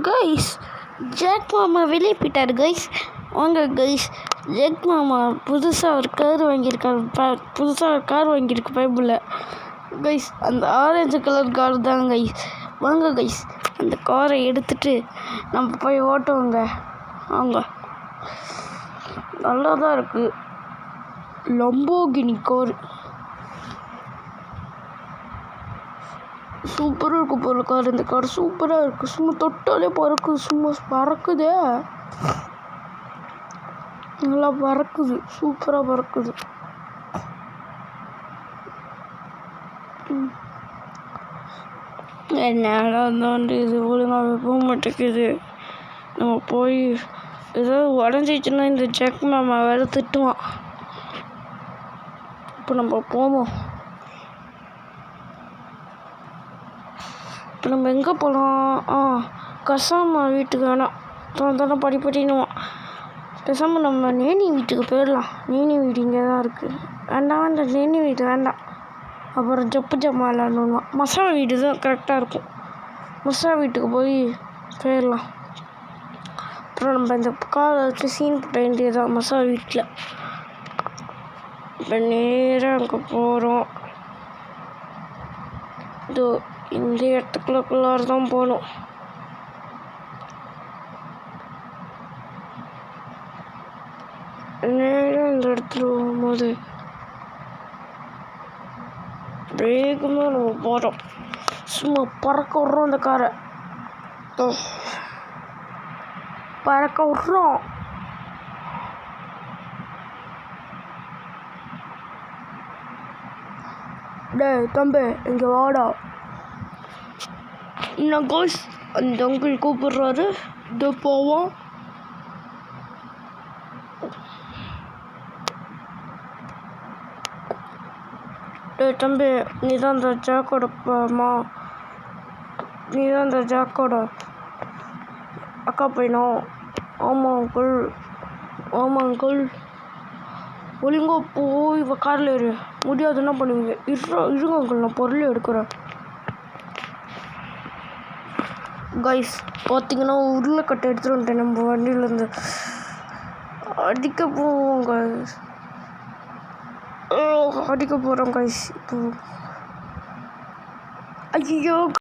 Guys, jack மாமா வெளியே போயிட்டார் கைஸ். வாங்க கைஸ், ஜாக் மாமா புதுசாக ஒரு கார் வாங்கியிருக்காரு. புதுசாக ஒரு கார் வாங்கியிருக்கு பைபிளில் கைஸ். அந்த ஆரஞ்சு கலர் கார் தான் கைஸ். வாங்க கைஸ், அந்த காரை எடுத்துட்டு நம்ம போய் ஓட்டுவோங்க. வாங்க, நல்லா தான் இருக்குது. லம்போகினி கார் சூப்பராக இருக்கு போல கார். இந்த கார் சூப்பராக இருக்குது. சும்மா தொட்டாலே பறக்குது. சும்மா பறக்குதே, நல்லா பறக்குது. சூப்பராக பறக்குது. என்னால் தான் இது ஒழுங்காக போக மாட்டேங்குது. நம்ம போய் ஏதாவது உடஞ்சிச்சுன்னா இந்த ஜாக் மாமா வேறு திட்டுவான். இப்போ நம்ம போவோம். இப்போ நம்ம எங்கே போகலாம்? கசாமா வீட்டுக்கு வேணாம், தானே படிப்படினுவான். பேசாமல் நம்ம நேனி வீட்டுக்கு போயிடலாம். நேனி வீடு இங்கே தான் இருக்குது. வேண்டாம், நேனி வீடு வேண்டாம். அப்புறம் ஜப்பு ஜம்மா விளாடணுன்னுவான். மசா வீடு தான் கரெக்டாக இருக்கும். மசா வீட்டுக்கு போயிடலாம். அப்புறம் நம்ம இந்த காரை வச்சு சீன் போட்ட வேண்டியதான் மசா வீட்டில். இப்போ நேராக அங்கே போகிறோம். இதோ இந்த இடத்துக்குள்ளார தான் போகணும். நேராக இந்த இடத்துல போகும்போது வேகமாக நம்ம போகிறோம். சும்மா பறக்க விட்றோம். அந்த காரை பறக்க விட்றோம். டேய் தம்பி, இங்கே வாடா. இன்னும் கோஸ் அந்த அங்கிள் கூப்பிடுறாரு. இதோ போவோம். டேய் தம்பி, நீ தான் இந்த ஜாக்கோட நீ தான் இந்த ஜாக்கோட அக்கா பையனும்? ஆமாம் அங்கிள், ஆமாம் அங்கிள். ஒழுங்கா போய் காரில் ஏறு. முடியாது, என்ன பண்ணுவீங்க? இருங்க அங்கிள், நான் பொருள் எடுக்கிறேன். கைஸ், பார்த்தீங்கன்னா உருளைக்கட்டை எடுத்துகிட்டு வந்துட்டேன். நம்ம வண்டியிலேருந்து அடிக்க போவோம் கைஸ். அடிக்க போகிறோம் கைஸ் இப்போ. ஐயோ